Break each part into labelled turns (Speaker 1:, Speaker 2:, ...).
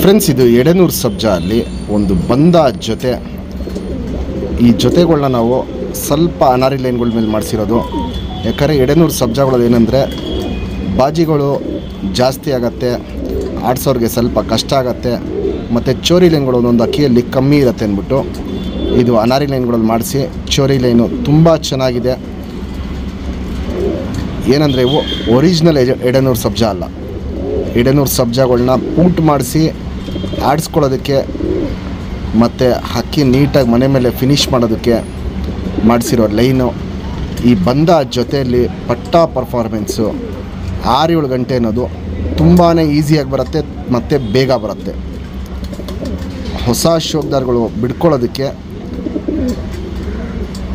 Speaker 1: Friends, ಇದು ಎಡೆನೂರು ಸಬ್ಜಾ ಅಲ್ಲಿ ಒಂದು ಬಂದ ಜೊತೆ. ಈ ಜೊತೆಗಳನ್ನ ನಾವು ಸ್ವಲ್ಪ ಅನಾರಿ ಲೈನ್ಗಳ ಮೇಲೆ ಮಾಡಿಸಿರೋದು. ಯಾಕಂದರೆ ಎಡೆನೂರು ಸಬ್ಜಾಗಳಲ್ಲಿ ಏನಂದರೆ ಬಾಜಿಗಳು ಜಾಸ್ತಿ ಆಗತ್ತೆ, ಆಡ್ಸೋರಿಗೆ ಸ್ವಲ್ಪ ಕಷ್ಟ ಆಗತ್ತೆ, ಮತ್ತು ಚೋರಿ ಲೈನ್ಗಳು ಒಂದೊಂದು ಅಕ್ಕಿಯಲ್ಲಿ ಕಮ್ಮಿ ಇರುತ್ತೆ ಅಂದ್ಬಿಟ್ಟು ಇದು ಅನಾರಿ ಲೈನ್ಗಳಲ್ಲಿ ಮಾಡಿಸಿ. ಚೋರಿ ಲೈನು ತುಂಬ ಚೆನ್ನಾಗಿದೆ. ಏನಂದರೆ ಇವು ಒರಿಜಿನಲ್ ಎಡೆನೂರು ಸಬ್ಜಾ ಅಲ್ಲ. ಎಡೆನೂರು ಸಬ್ಜಾಗಳನ್ನ ಪೂಟ್ ಮಾಡಿಸಿ ಆಡಿಸ್ಕೊಳ್ಳೋದಕ್ಕೆ ಮತ್ತು ಹಕ್ಕಿ ನೀಟಾಗಿ ಮನೆ ಮೇಲೆ ಫಿನಿಷ್ ಮಾಡೋದಕ್ಕೆ ಮಾಡಿಸಿರೋ ಲೈನು. ಈ ಬಂದ ಜೊತೆಯಲ್ಲಿ ಪಟ್ಟಾ ಪರ್ಫಾರ್ಮೆನ್ಸು 6-7 ಗಂಟೆ ಅನ್ನೋದು ತುಂಬಾ ಈಸಿಯಾಗಿ ಬರುತ್ತೆ ಮತ್ತು ಬೇಗ ಬರುತ್ತೆ. ಹೊಸ ಶೋಕ್ದಾರ್ಗಳು ಬಿಡ್ಕೊಳ್ಳೋದಕ್ಕೆ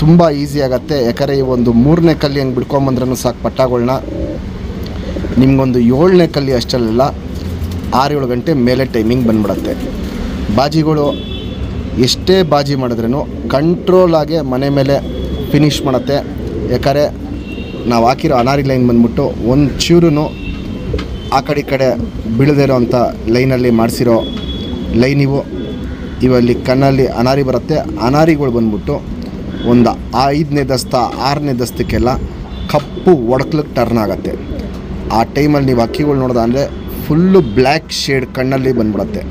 Speaker 1: ತುಂಬ ಈಸಿ ಆಗುತ್ತೆ. ಯಾಕಂದರೆ ಈ ಒಂದು 3ನೇ ಕಲ್ಲಿ ಹೆಂಗೆ ಬಿಡ್ಕೊಂಬಂದ್ರೂ ಸಾಕು ಪಟ್ಟಾಗಳನ್ನ. ನಿಮಗೊಂದು 7ನೇ ಕಲ್ಲಿ ಅಷ್ಟಲ್ಲ 6-7 ಗಂಟೆ ಮೇಲೆ ಟೈಮಿಂಗ್ ಬಂದ್ಬಿಡುತ್ತೆ. ಬಾಜಿಗಳು ಎಷ್ಟೇ ಬಾಜಿ ಮಾಡಿದ್ರೂ ಕಂಟ್ರೋಲಾಗೆ ಮನೆ ಮೇಲೆ ಫಿನಿಷ್ ಮಾಡುತ್ತೆ. ಯಾಕಂದರೆ ನಾವು ಹಾಕಿರೋ ಅನಾರಿ ಲೈನ್ ಬಂದ್ಬಿಟ್ಟು ಒಂದು ಚೂರು ಆ ಕಡೆ ಬೀಳದಿರೋ ಅಂಥ ಲೈನಲ್ಲಿ ಮಾಡಿಸಿರೋ ಲೈನ್ ಇವಲ್ಲಿ ಕಣ್ಣಲ್ಲಿ ಅನಾರಿ ಬರುತ್ತೆ. ಅನಾರಿಗಳು ಬಂದ್ಬಿಟ್ಟು ಒಂದು 5ನೇ ದಸ್ತ 6ನೇ ದಸ್ತಕ್ಕೆಲ್ಲ ಕಪ್ಪು ಒಡಕ್ಲಿಕ್ಕೆ ಟರ್ನ್ ಆಗುತ್ತೆ. ಆ ಟೈಮಲ್ಲಿ ನೀವು ಅಕ್ಕಿಗಳು ನೋಡೋದಂದರೆ ಫುಲ್ಲು ಬ್ಲ್ಯಾಕ್ ಶೇಡ್ ಕಣ್ಣಲ್ಲಿ ಬಂದ್ಬಿಡುತ್ತೆ.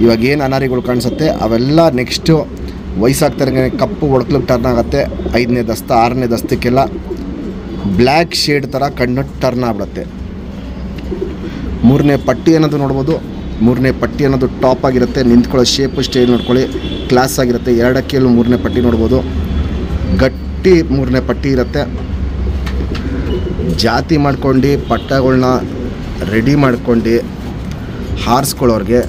Speaker 1: ಇವಾಗ ಏನು ಅನಾರಿಗಳು ಕಾಣಿಸುತ್ತೆ ಅವೆಲ್ಲ ನೆಕ್ಸ್ಟು ವಯಸ್ಸಾಗ್ತಾರೆ ಕಪ್ಪು ಒಡಕ್ಲಿಕ್ಕೆ ಟರ್ನ್ ಆಗುತ್ತೆ. 5ನೇ ದಸ್ತ 6ನೇ ದಸ್ತಕ್ಕೆಲ್ಲ ಬ್ಲ್ಯಾಕ್ ಶೇಡ್ ಥರ ಕಣ್ಣು ಟರ್ನ್ ಆಗ್ಬಿಡುತ್ತೆ. 3ನೇ ಪಟ್ಟಿ ಅನ್ನೋದು ನೋಡ್ಬೋದು. 3ನೇ ಪಟ್ಟಿ ಅನ್ನೋದು ಟಾಪ್ ಆಗಿರುತ್ತೆ. ನಿಂತ್ಕೊಳ್ಳೋ ಶೇಪು ಸ್ಟೈಲ್ ನೋಡ್ಕೊಳ್ಳಿ, ಕ್ಲಾಸ್ ಆಗಿರುತ್ತೆ. 2 ಅಕ್ಕಿಯಲ್ಲೂ 3ನೇ ಪಟ್ಟಿ ನೋಡ್ಬೋದು. ಗಟ್ಟಿ 3ನೇ ಪಟ್ಟಿ ಇರುತ್ತೆ. ಜಾತಿ ಮಾಡ್ಕೊಂಡು ಪಟ್ಟಗಳನ್ನ ರೆಡಿ ಮಾಡ್ಕೊಂಡು ಹಾರಿಸ್ಕೊಳ್ಳೋರಿಗೆ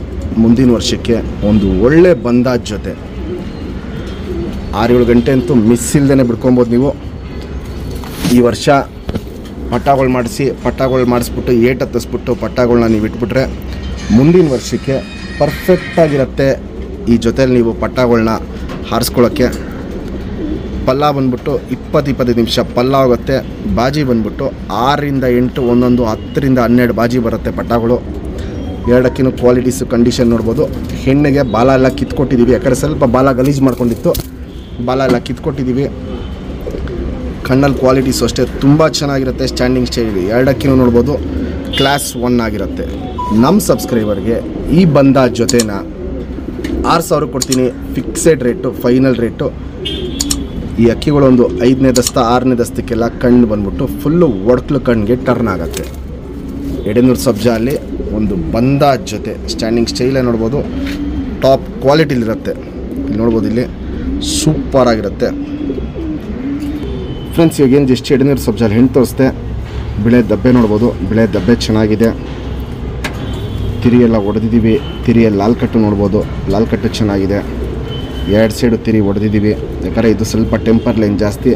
Speaker 1: ಮುಂದಿನ ವರ್ಷಕ್ಕೆ ಒಂದು ಒಳ್ಳೆ ಬಂದಾಜ್ ಜೊತೆ 6-7 ಗಂಟೆ ಅಂತೂ ಮಿಸ್ ಇಲ್ಲದೇ ಬಿಡ್ಕೊಬೋದು ನೀವು. ಈ ವರ್ಷ ಪಟ್ಟಾಗಳು ಮಾಡಿಸ್ಬಿಟ್ಟು ಹತ್ತಿಸ್ಬಿಟ್ಟು ಪಟ್ಟಾಗಳನ್ನ ನೀವು ಇಟ್ಬಿಟ್ರೆ ಮುಂದಿನ ವರ್ಷಕ್ಕೆ ಪರ್ಫೆಕ್ಟಾಗಿರುತ್ತೆ. ಈ ಜೊತೆಲಿ ನೀವು ಪಟ್ಟಾಗಳನ್ನ ಹಾರಿಸ್ಕೊಳ್ಳೋಕ್ಕೆ ಪಲ್ಲ ಬಂದ್ಬಿಟ್ಟು 20-25 ನಿಮಿಷ ಪಲ್ಲ ಆಗುತ್ತೆ. ಬಾಜಿ ಬಂದ್ಬಿಟ್ಟು 6ರಿಂದ 8, ಒಂದೊಂದು 10ರಿಂದ 12 ಬಾಜಿ ಬರುತ್ತೆ ಪಟ್ಟಾಗಳು. 2 ಅಕ್ಕಿನೂ ಕ್ವಾಲಿಟೀಸು ಕಂಡೀಷನ್ ನೋಡ್ಬೋದು. ಹೆಣ್ಣಿಗೆ ಬಾಲ ಎಲ್ಲ ಕಿತ್ಕೊಟ್ಟಿದ್ದೀವಿ. ಯಾಕಂದರೆ ಸ್ವಲ್ಪ ಬಾಲ ಗಲೀಜು ಮಾಡ್ಕೊಂಡಿತ್ತು, ಬಾಲ ಎಲ್ಲ ಕಿತ್ಕೊಟ್ಟಿದ್ದೀವಿ. ಕಣ್ಣಲ್ಲಿ ಕ್ವಾಲಿಟೀಸು ಅಷ್ಟೇ ತುಂಬ ಚೆನ್ನಾಗಿರುತ್ತೆ. ಸ್ಟ್ಯಾಂಡಿಂಗ್ ಸ್ಟೈಲ್ 2 ಅಕ್ಕಿನೂ ನೋಡ್ಬೋದು, ಕ್ಲಾಸ್ 1 ಆಗಿರುತ್ತೆ. ನಮ್ಮ ಸಬ್ಸ್ಕ್ರೈಬರ್ಗೆ ಈ ಬಂದ ಜೊತೆನ 6,000 ಕೊಡ್ತೀನಿ. Fixed rate, final rate. ಈ ಅಕ್ಕಿಗಳೊಂದು 5ನೇ ದಸ್ತ 6ನೇ ದಸ್ತಕ್ಕೆಲ್ಲ ಕಣ್ಣು ಬಂದ್ಬಿಟ್ಟು ಫುಲ್ಲು ಒಡಕ್ಲು ಕಣ್ಣಿಗೆ ಟರ್ನ್ ಆಗುತ್ತೆ. ಎಡೆನೂರು ಸಬ್ಜಾ ಅಲ್ಲಿ ಒಂದು ಬಂದ ಜೊತೆ ಸ್ಟ್ಯಾಂಡಿಂಗ್ ಸ್ಟೈಲೇ ನೋಡ್ಬೋದು, ಟಾಪ್ ಕ್ವಾಲಿಟಿಲಿರುತ್ತೆ. ಇಲ್ಲಿ ನೋಡ್ಬೋದು, ಇಲ್ಲಿ ಸೂಪರ್ ಆಗಿರುತ್ತೆ. ಫ್ರೆಂಡ್ಸ್, ಇವಾಗೇನು ಜಸ್ಟ್ ಎಡೆನೂರು ಸಬ್ಜಾಲಿ ಹೆಣ್ಣು ತೋರಿಸ್ದೆ. ಬಿಳೆ ದಬ್ಬೆ ನೋಡ್ಬೋದು, ಬಿಳೆ ದಬ್ಬೆ ಚೆನ್ನಾಗಿದೆ. ತಿರಿಯೆಲ್ಲ ಹೊಡೆದಿದ್ದೀವಿ. ತಿರಿಯಲ್ಲಿ ಲಾಲ್ ಕಟ್ಟು ನೋಡ್ಬೋದು, ಲಾಲ್ ಕಟ್ಟು ಚೆನ್ನಾಗಿದೆ. 2 ಸೈಡು ತಿರಿ ಹೊಡೆದಿದ್ದೀವಿ. ಯಾಕಂದರೆ ಇದು ಸ್ವಲ್ಪ ಟೆಂಪರ್ ಲೈನ್ ಜಾಸ್ತಿ.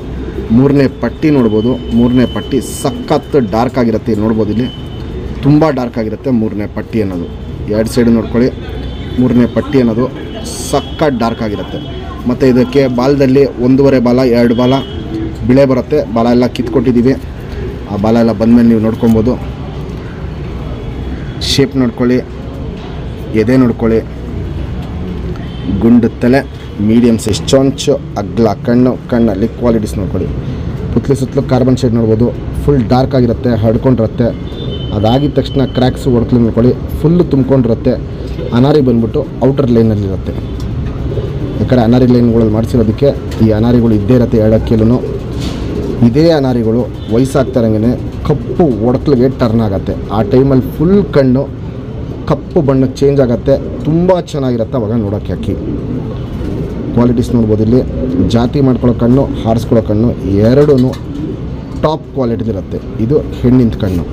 Speaker 1: 3ನೇ ಪಟ್ಟಿ ನೋಡ್ಬೋದು. 3ನೇ ಪಟ್ಟಿ ಸಖತ್ತು ಡಾರ್ಕ್ ಆಗಿರುತ್ತೆ. ಇಲ್ಲಿ ನೋಡ್ಬೋದು, ಇಲ್ಲಿ ತುಂಬ ಡಾರ್ಕ್ ಆಗಿರುತ್ತೆ 3ನೇ ಪಟ್ಟಿ ಅನ್ನೋದು. 2 ಸೈಡು ನೋಡ್ಕೊಳ್ಳಿ. 3ನೇ ಪಟ್ಟಿ ಅನ್ನೋದು ಸಖತ್ ಡಾರ್ಕ್ ಆಗಿರುತ್ತೆ. ಮತ್ತು ಇದಕ್ಕೆ ಬಾಲದಲ್ಲಿ 1.5 ಬಾಲ 2 ಬಾಲ ಬಿಳೆ ಬರುತ್ತೆ. ಬಾಲ ಎಲ್ಲ ಕಿತ್ಕೊಟ್ಟಿದ್ದೀವಿ. ಆ ಬಾಲ ಎಲ್ಲ ಬಂದಮೇಲೆ ನೀವು ನೋಡ್ಕೊಬೋದು. ಶೇಪ್ ನೋಡ್ಕೊಳ್ಳಿ, ಎದೆ ನೋಡ್ಕೊಳ್ಳಿ, ಗುಂಡು ತಲೆ, ಮೀಡಿಯಮ್ ಸೈಜ್ ಚೊಂಚು, ಅಗ್ಲ ಕಣ್ಣಲ್ಲಿ ಕ್ವಾಲಿಟೀಸ್ ನೋಡ್ಕೊಳ್ಳಿ. ಸುತ್ತಲೂ ಕಾರ್ಬನ್ ಶೇಡ್ ನೋಡ್ಬೋದು. ಫುಲ್ ಡಾರ್ಕ್ ಆಗಿರುತ್ತೆ, ಹಡ್ಕೊಂಡಿರುತ್ತೆ. ಅದಾಗಿದ ತಕ್ಷಣ ಕ್ರ್ಯಾಕ್ಸು ಹೊಡ್ಕಲು ನೋಡ್ಕೊಳ್ಳಿ. ಫುಲ್ಲು ತುಂಬ್ಕೊಂಡಿರುತ್ತೆ. ಅನಾರಿ ಬಂದ್ಬಿಟ್ಟು ಔಟರ್ ಲೈನಲ್ಲಿರುತ್ತೆ. ಯಾಕಂದರೆ ಅನಾರಿ ಲೈನ್ಗಳಲ್ಲಿ ಮಾಡಿಸಿರೋದಕ್ಕೆ ಈ ಅನಾರಿಗಳು ಇದ್ದೇ ಇರುತ್ತೆ 2 ಅಕ್ಕಿಯಲ್ಲೂ. ಇದೇ ಅನಾರಿಗಳು ವಯಸ್ಸಾಗ್ತಾರಂಗೆ ಕಪ್ಪು ಒಡಕ್ಲಿಗೆ ಟರ್ನ್ ಆಗುತ್ತೆ. ಆ ಟೈಮಲ್ಲಿ ಫುಲ್ ಕಣ್ಣು ಕಪ್ಪು ಬಣ್ಣಕ್ಕೆ ಚೇಂಜ್ ಆಗುತ್ತೆ. ತುಂಬ ಚೆನ್ನಾಗಿರುತ್ತೆ ಅವಾಗ ನೋಡೋಕ್ಕೆ ಅಕ್ಕಿ. ಕ್ವಾಲಿಟೀಸ್ ನೋಡ್ಬೋದು. ಇಲ್ಲಿ ಜಾತಿ ಮಾಡ್ಕೊಳ್ಳೋ ಕಣ್ಣು, ಹಾರಿಸ್ಕೊಳ್ಳೋ ಕಣ್ಣು ಎರಡೂ ಟಾಪ್ ಕ್ವಾಲಿಟಿದಿರುತ್ತೆ. ಇದು ಹೆಣ್ಣಿಂದ ಕಣ್ಣು.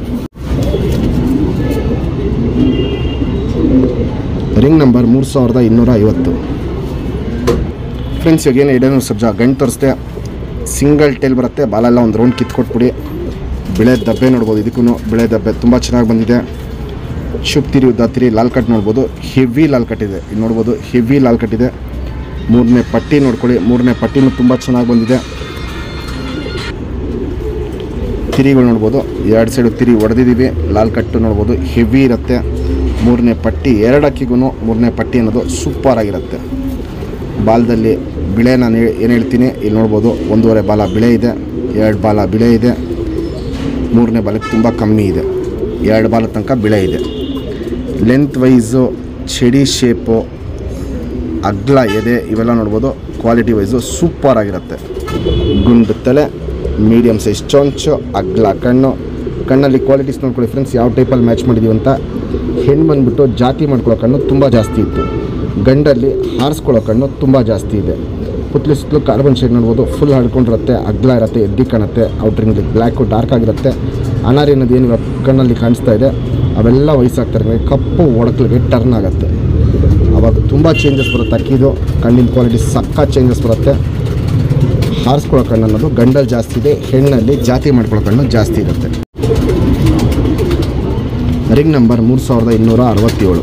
Speaker 1: Ring number 3250. ಫ್ರೆಂಡ್ಸ್, ಇವಾಗೇನು ಎಡೆನೂರು ಸಬ್ಜಾ ಗಂಟು ತೋರಿಸ್ದೆ. ಸಿಂಗಲ್ ಟೇಲ್ ಬರುತ್ತೆ. ಬಾಲ ಎಲ್ಲ ಒಂದು ರೌಂಡ್ ಕಿತ್ಕೊಟ್ಬಿಡಿ. ಬಿಳೆ ದಬ್ಬೆ ನೋಡ್ಬೋದು. ಇದಕ್ಕೂ ಬಿಳೆ ದಬ್ಬೆ ತುಂಬ ಚೆನ್ನಾಗಿ ಬಂದಿದೆ. ಶುಭ್ ತಿರಿ, ಉದ್ದ ತಿರಿ, ಲಾಲ್ ಕಟ್ ನೋಡ್ಬೋದು. ಹೆವಿ ಲಾಲ್ ಕಟ್ ಇದೆ. ಇಲ್ಲಿ ನೋಡ್ಬೋದು, ಹೆವಿ ಲಾಲ್ ಕಟ್ ಇದೆ. 3ನೇ ಪಟ್ಟಿ ನೋಡ್ಕೊಳ್ಳಿ. 3ನೇ ಪಟ್ಟಿನೂ ತುಂಬ ಚೆನ್ನಾಗಿ ಬಂದಿದೆ. ತಿರಿಗಳು ನೋಡ್ಬೋದು. 2 ಸೈಡು ತಿರಿ ಹೊಡೆದಿದ್ದೀವಿ. ಲಾಲ್ ಕಟ್ಟು ನೋಡ್ಬೋದು, ಹೆವಿ ಇರುತ್ತೆ. ಮೂರನೇ ಪಟ್ಟಿ, 2 ಅಕ್ಕಿಗೂ ಮೂರನೇ ಪಟ್ಟಿ ಅನ್ನೋದು ಸೂಪರಾಗಿರುತ್ತೆ. ಬಾಲದಲ್ಲಿ ಬಿಳೆ ನಾನು ಏನು ಹೇಳ್ತೀನಿ ಇಲ್ಲಿ ನೋಡ್ಬೋದು. 1.5 ಬಾಲ ಬಿಳೆ ಇದೆ, 2 ಬಾಲ ಬಿಳೆ ಇದೆ, 3ನೇ ಬಾಲಕ್ಕೆ ತುಂಬ ಕಮ್ಮಿ ಇದೆ, 2 ಬಾಲ ತನಕ ಬಿಳೆ ಇದೆ. ಲೆಂತ್ ವೈಸು, ಚಡಿ ಶೇಪು, ಅಗ್ಲ ಎದೆ ಇವೆಲ್ಲ ನೋಡ್ಬೋದು. ಕ್ವಾಲಿಟಿ ವೈಸು ಸೂಪರಾಗಿರುತ್ತೆ. ಗುಂಡು ತಲೆ, ಮೀಡಿಯಮ್ ಸೈಜ್ ಚೊಂಚು, ಅಗ್ಲ ಕಣ್ಣು. ಕಣ್ಣಲ್ಲಿ ಕ್ವಾಲಿಟೀಸ್ ನೋಡ್ಕೊಳ್ಳಿ ಫ್ರೆಂಡ್ಸ್, ಯಾವ ಟೈಪಲ್ಲಿ ಮ್ಯಾಚ್ ಮಾಡಿದ್ದೀವಿ ಅಂತ. ಹೆಣ್ಣು ಬಂದುಬಿಟ್ಟು ಜಾತಿ ಮಾಡ್ಕೊಳ್ಳೋ ಕಣ್ಣು ತುಂಬ ಜಾಸ್ತಿ ಇತ್ತು, ಗಂಡಲ್ಲಿ ಹಾರಿಸ್ಕೊಳ್ಳೋ ಕಣ್ಣು ತುಂಬ ಜಾಸ್ತಿ ಇದೆ. ಪುತ್ಲಿ ಸುತ್ತಲೂ ಕಾರ್ಬನ್ ಶೇಡ್ ನೋಡ್ಬೋದು. ಫುಲ್ ಹಡ್ಕೊಂಡಿರುತ್ತೆ, ಅಗ್ಲ ಇರುತ್ತೆ, ಎದ್ದಿ ಕಾಣುತ್ತೆ. ಔಟ್ರಿಂಗಲ್ಲಿ ಬ್ಲ್ಯಾಕು ಡಾರ್ಕ್ ಆಗಿರುತ್ತೆ. ಅನಾರಿ ಅನ್ನೋದು ಏನು ಕಣ್ಣಲ್ಲಿ ಕಾಣಿಸ್ತಾ ಇದೆ ಅವೆಲ್ಲ ವಯಸ್ಸಾಗ್ತಾರೆ, ಕಪ್ಪು ಒಡಕಲಿಗೆ ಟರ್ನ್ ಆಗುತ್ತೆ. ಆವಾಗ ತುಂಬ ಚೇಂಜಸ್ ಬರುತ್ತೆ. ಅಕ್ಕಿದು ಕಣ್ಣಿನ ಕ್ವಾಲಿಟಿ ಸಕ್ಕ ಚೇಂಜಸ್ ಬರುತ್ತೆ. ಹಾರಿಸ್ಕೊಳ್ಳೋ ಕಣ್ಣು ಅನ್ನೋದು ಗಂಡಲ್ಲಿ ಜಾಸ್ತಿ ಇದೆ, ಹೆಣ್ಣಲ್ಲಿ ಜಾತಿ ಮಾಡ್ಕೊಳ್ಳೋ ಕಣ್ಣು ಜಾಸ್ತಿ ಇರುತ್ತೆ. Ring number 3267.